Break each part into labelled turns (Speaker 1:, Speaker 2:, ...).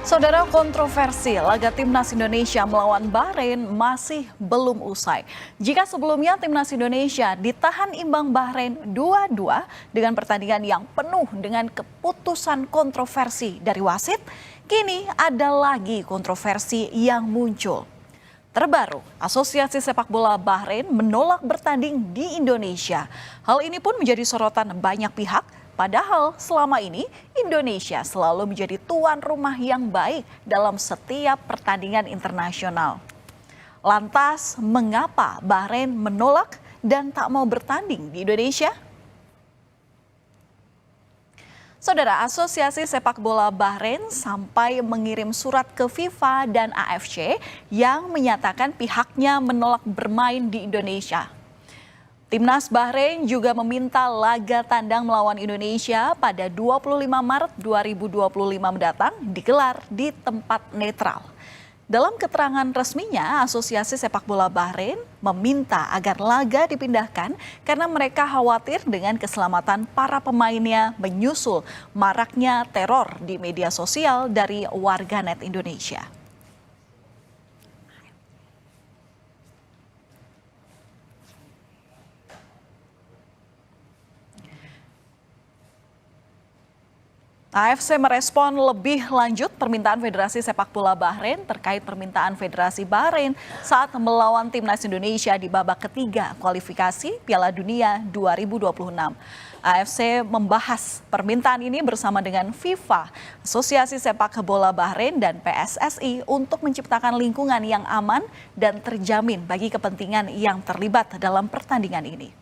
Speaker 1: Saudara, kontroversi laga Timnas Indonesia melawan Bahrain masih belum usai. Jika sebelumnya Timnas Indonesia ditahan imbang Bahrain 2-2 dengan pertandingan yang penuh dengan keputusan kontroversi dari wasit, kini ada lagi kontroversi yang muncul. Terbaru, Asosiasi Sepak Bola Bahrain menolak bertanding di Indonesia. Hal ini pun menjadi sorotan banyak pihak. Padahal selama ini Indonesia selalu menjadi tuan rumah yang baik dalam setiap pertandingan internasional. Lantas mengapa Bahrain menolak dan tak mau bertanding di Indonesia? Saudara, Asosiasi Sepak Bola Bahrain sampai mengirim surat ke FIFA dan AFC yang menyatakan pihaknya menolak bermain di Indonesia. Timnas Bahrain juga meminta laga tandang melawan Indonesia pada 25 Maret 2025 mendatang digelar di tempat netral. Dalam keterangan resminya, Asosiasi Sepak Bola Bahrain meminta agar laga dipindahkan karena mereka khawatir dengan keselamatan para pemainnya menyusul maraknya teror di media sosial dari warganet Indonesia. AFC merespon lebih lanjut permintaan Federasi Sepak Bola Bahrain terkait permintaan Federasi Bahrain saat melawan Timnas Indonesia di babak ketiga kualifikasi Piala Dunia 2026. AFC membahas permintaan ini bersama dengan FIFA, Asosiasi Sepak Bola Bahrain dan PSSI untuk menciptakan lingkungan yang aman dan terjamin bagi kepentingan yang terlibat dalam pertandingan ini.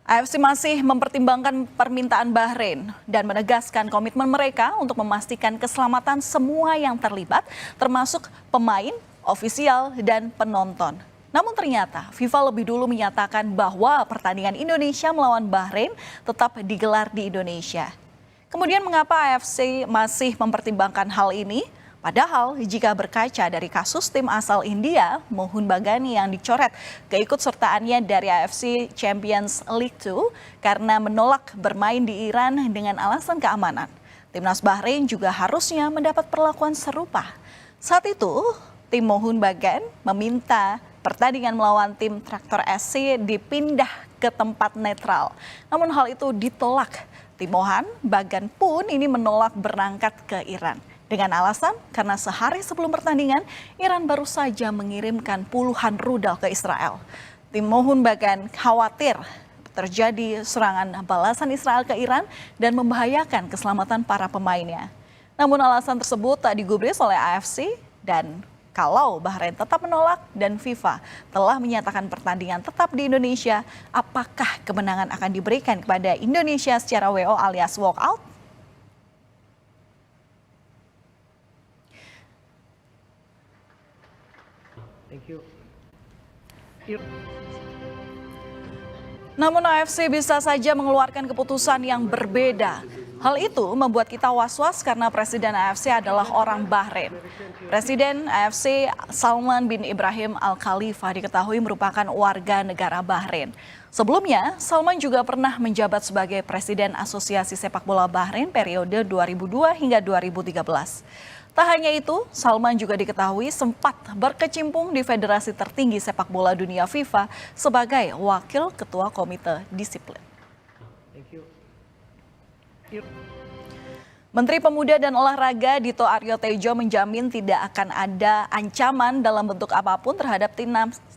Speaker 1: AFC masih mempertimbangkan permintaan Bahrain dan menegaskan komitmen mereka untuk memastikan keselamatan semua yang terlibat, termasuk pemain, ofisial, dan penonton. Namun ternyata FIFA lebih dulu menyatakan bahwa pertandingan Indonesia melawan Bahrain tetap digelar di Indonesia. Kemudian mengapa AFC masih mempertimbangkan hal ini? Padahal jika berkaca dari kasus tim asal India, Mohun Bagan yang dicoret keikutsertaannya dari AFC Champions League 2 karena menolak bermain di Iran dengan alasan keamanan. Timnas Bahrain juga harusnya mendapat perlakuan serupa. Saat itu, tim Mohun Bagan meminta pertandingan melawan tim Traktor SC dipindah ke tempat netral. Namun hal itu ditolak. Tim Mohun Bagan pun ini menolak berangkat ke Iran. Dengan alasan karena sehari sebelum pertandingan, Iran baru saja mengirimkan puluhan rudal ke Israel. Tim Mohun Bagan khawatir terjadi serangan balasan Israel ke Iran dan membahayakan keselamatan para pemainnya. Namun alasan tersebut tak digubris oleh AFC dan kalau Bahrain tetap menolak dan FIFA telah menyatakan pertandingan tetap di Indonesia, apakah kemenangan akan diberikan kepada Indonesia secara WO alias walkout?
Speaker 2: Thank you.
Speaker 1: Namun AFC bisa saja mengeluarkan keputusan yang berbeda. Hal itu membuat kita was-was karena Presiden AFC adalah orang Bahrain. Presiden AFC Salman bin Ibrahim Al Khalifa diketahui merupakan warga negara Bahrain. Sebelumnya, Salman juga pernah menjabat sebagai Presiden Asosiasi Sepak Bola Bahrain periode 2002 hingga 2013. Tak hanya itu, Salman juga diketahui sempat berkecimpung di Federasi Tertinggi Sepak Bola Dunia FIFA sebagai Wakil Ketua Komite Disiplin. Menteri Pemuda dan Olahraga Dito Aryo Tejo menjamin tidak akan ada ancaman dalam bentuk apapun terhadap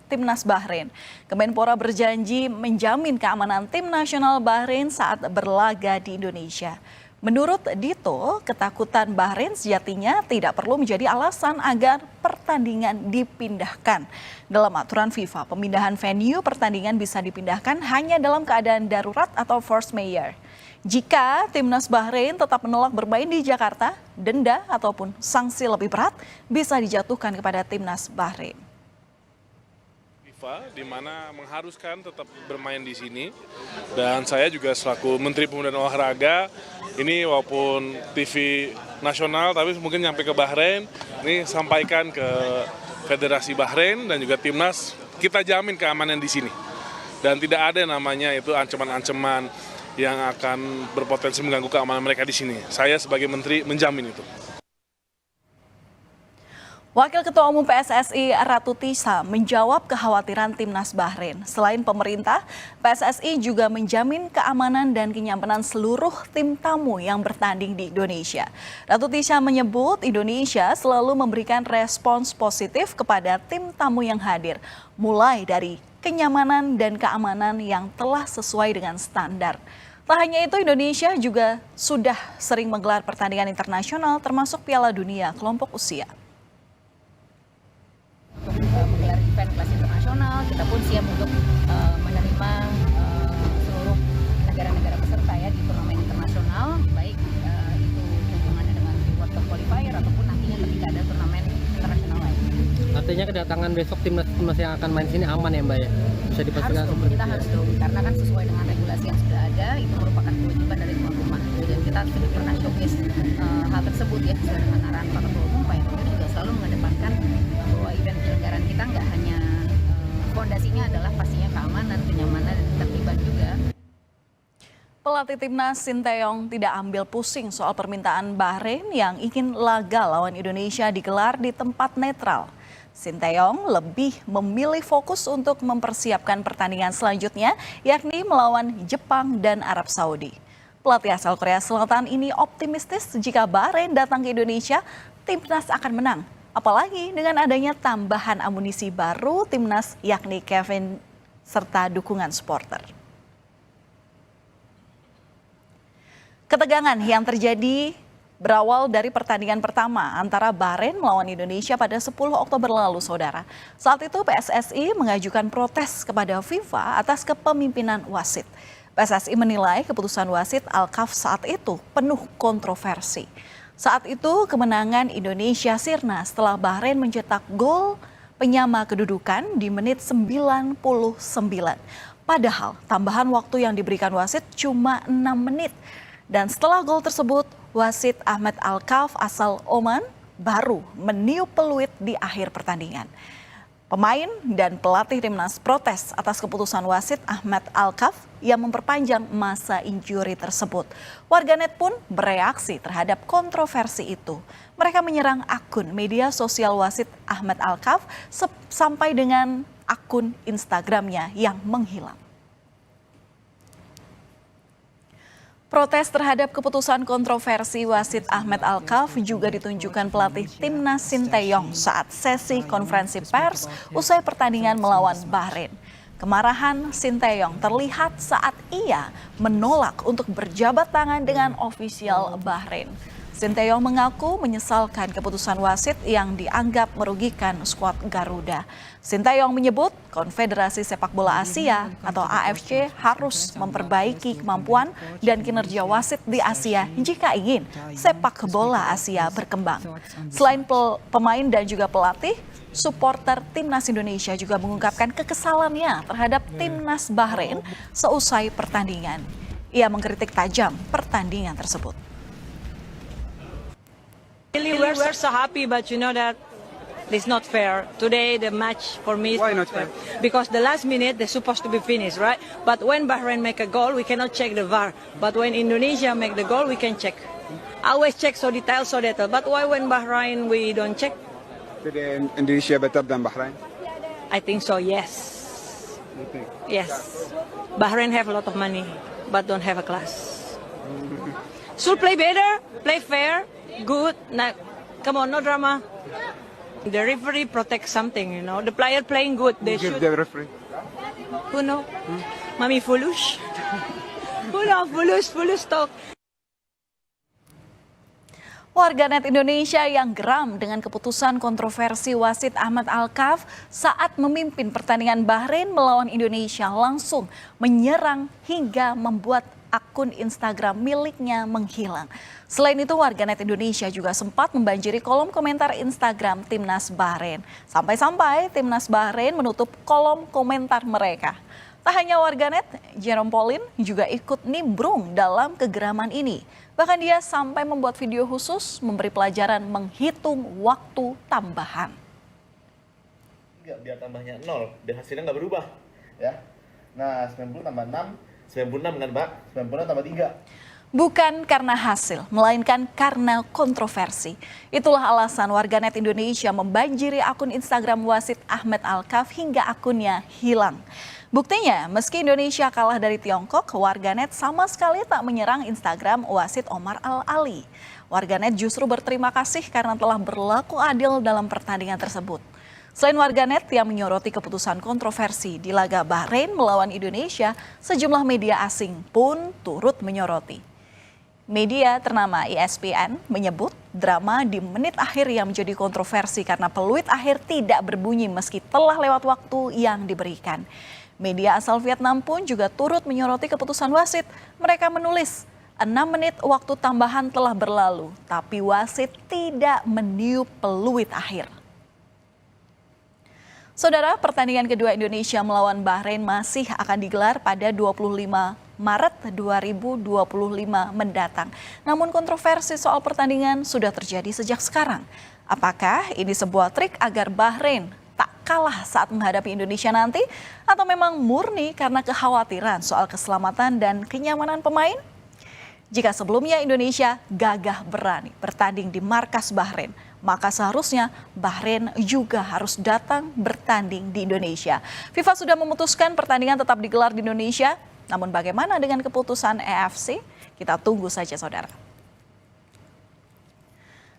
Speaker 1: Timnas Bahrain. Kemenpora berjanji menjamin keamanan tim nasional Bahrain saat berlaga di Indonesia. Menurut Dito, ketakutan Bahrain sejatinya tidak perlu menjadi alasan agar pertandingan dipindahkan. Dalam aturan FIFA, pemindahan venue pertandingan bisa dipindahkan hanya dalam keadaan darurat atau force majeure. Jika Timnas Bahrain tetap menolak bermain di Jakarta, denda ataupun sanksi lebih berat bisa dijatuhkan kepada Timnas Bahrain.
Speaker 3: FIFA di mana mengharuskan tetap bermain di sini, dan saya juga selaku Menteri Pemuda dan Olahraga ini walaupun TV nasional tapi mungkin nyampe ke Bahrain, ini sampaikan ke Federasi Bahrain dan juga Timnas, kita jamin keamanan di sini dan tidak ada namanya itu ancaman-ancaman yang akan berpotensi mengganggu keamanan mereka di sini. Saya sebagai menteri menjamin itu.
Speaker 1: Wakil Ketua Umum PSSI Ratu Tisa menjawab kekhawatiran Timnas Bahrain. Selain pemerintah, PSSI juga menjamin keamanan dan kenyamanan seluruh tim tamu yang bertanding di Indonesia. Ratu Tisa menyebut Indonesia selalu memberikan respons positif kepada tim tamu yang hadir, mulai dari kenyamanan dan keamanan yang telah sesuai dengan standar. Tak hanya itu, Indonesia juga sudah sering menggelar pertandingan internasional termasuk Piala Dunia kelompok usia.
Speaker 2: Menggelar event kelas internasional, kita pun siap untuk menerima seluruh negara-negara peserta ya di turnamen internasional, baik itu hubungannya dengan World Cup Qualifier ataupun nantinya ketika ada turnamen internasional lain.
Speaker 4: Artinya kedatangan besok timnas yang akan main sini aman ya Mbak ya? Bisa dipastikan
Speaker 2: harus dong, kita harus dong, karena kan sesuai dengan regulasi yang sudah ada, itu merupakan kewajiban dari tuan rumah. Dan kita sudah pernah showcase hal tersebut ya, sesuai dengan arahan Pak Ketua Umum, Pak Heru juga selalu mengedepankan bahwa event penyelenggaraan kita nggak hanya fondasinya adalah pastinya keamanan, kenyamanan, dan ketertiban juga.
Speaker 1: Pelatih timnas Sinteyong tidak ambil pusing soal permintaan Bahrain yang ingin laga lawan Indonesia digelar di tempat netral. Sinteyong lebih memilih fokus untuk mempersiapkan pertandingan selanjutnya, yakni melawan Jepang dan Arab Saudi. Pelatih asal Korea Selatan ini optimistis jika Bahrain datang ke Indonesia, timnas akan menang. Apalagi dengan adanya tambahan amunisi baru timnas, yakni Kevin serta dukungan supporter. Ketegangan yang terjadi berawal dari pertandingan pertama antara Bahrain melawan Indonesia pada 10 Oktober lalu, saudara. Saat itu PSSI mengajukan protes kepada FIFA atas kepemimpinan wasit. PSSI menilai keputusan wasit Alkaf saat itu penuh kontroversi. Saat itu kemenangan Indonesia sirna setelah Bahrain mencetak gol penyama kedudukan di menit 99. Padahal tambahan waktu yang diberikan wasit cuma 6 menit. Dan setelah gol tersebut, wasit Ahmed Alkaf asal Oman baru meniup peluit di akhir pertandingan. Pemain dan pelatih timnas protes atas keputusan wasit Ahmed Alkaf yang memperpanjang masa injuri tersebut. Warganet pun bereaksi terhadap kontroversi itu. Mereka menyerang akun media sosial wasit Ahmed Alkaf sampai dengan akun Instagramnya yang menghilang. Protes terhadap keputusan kontroversi wasit Ahmed Alkaf juga ditunjukkan pelatih timnas Sinteyong saat sesi konferensi pers usai pertandingan melawan Bahrain. Kemarahan Sinteyong terlihat saat ia menolak untuk berjabat tangan dengan ofisial Bahrain. Sinteyong mengaku menyesalkan keputusan wasit yang dianggap merugikan skuad Garuda. Sinteyong menyebut Konfederasi Sepak Bola Asia atau AFC harus memperbaiki kemampuan dan kinerja wasit di Asia jika ingin sepak bola Asia berkembang. Selain pemain dan juga pelatih, supporter timnas Indonesia juga mengungkapkan kekesalannya terhadap timnas Bahrain seusai pertandingan. Ia mengkritik tajam pertandingan tersebut.
Speaker 5: Really, we're so happy, but you know that it's not fair. Today, the match for me is
Speaker 6: Why not fair?
Speaker 5: Because the last minute, they're supposed to be finished, right? But when Bahrain make a goal, we cannot check the VAR. But when Indonesia make the goal, we can check. I always check so detailed. But why when Bahrain, we don't check?
Speaker 6: Today Indonesia better than Bahrain?
Speaker 5: I think so, yes.
Speaker 6: You think?
Speaker 5: Yes. Bahrain have a lot of money, but don't have a class. Should play better, play fair, good. Nah, come on, no drama. The referee protects something, you know. The player playing good, they
Speaker 6: Give
Speaker 5: should.
Speaker 6: the referee.
Speaker 5: Who know? Mami Fulush. Who know? Fulush talk.
Speaker 1: Warganet Indonesia yang geram dengan keputusan kontroversi wasit Ahmed Alkaf saat memimpin pertandingan Bahrain melawan Indonesia langsung menyerang hingga membuat akun Instagram miliknya menghilang. Selain itu, warganet Indonesia juga sempat membanjiri kolom komentar Instagram Timnas Bahrain. Sampai-sampai Timnas Bahrain menutup kolom komentar mereka. Tak hanya warganet, Jerome Pauline juga ikut nimbrung dalam kegeraman ini. Bahkan dia sampai membuat video khusus memberi pelajaran menghitung waktu tambahan.
Speaker 7: Biar tambahnya 0, biar hasilnya nggak berubah. Ya. Nah, 90 tambah 6, 96 kan Pak? 96 tambah 3.
Speaker 1: Bukan karena hasil, melainkan karena kontroversi. Itulah alasan warganet Indonesia membanjiri akun Instagram wasit Ahmed Alkaf hingga akunnya hilang. Buktinya, meski Indonesia kalah dari Tiongkok, warganet sama sekali tak menyerang Instagram wasit Omar Al-Ali. Warganet justru berterima kasih karena telah berlaku adil dalam pertandingan tersebut. Selain warganet yang menyoroti keputusan kontroversi di laga Bahrain melawan Indonesia, sejumlah media asing pun turut menyoroti. Media ternama ESPN menyebut drama di menit akhir yang menjadi kontroversi karena peluit akhir tidak berbunyi meski telah lewat waktu yang diberikan. Media asal Vietnam pun juga turut menyoroti keputusan wasit. Mereka menulis, 6 menit waktu tambahan telah berlalu, tapi wasit tidak meniup peluit akhir. Saudara, pertandingan kedua Indonesia melawan Bahrain masih akan digelar pada 25 Maret 2025 mendatang. Namun kontroversi soal pertandingan sudah terjadi sejak sekarang. Apakah ini sebuah trik agar Bahrain tak kalah saat menghadapi Indonesia nanti? Atau memang murni karena kekhawatiran soal keselamatan dan kenyamanan pemain? Jika sebelumnya Indonesia gagah berani bertanding di markas Bahrain, maka seharusnya Bahrain juga harus datang bertanding di Indonesia. FIFA sudah memutuskan pertandingan tetap digelar di Indonesia. Namun bagaimana dengan keputusan AFC? Kita tunggu saja saudara.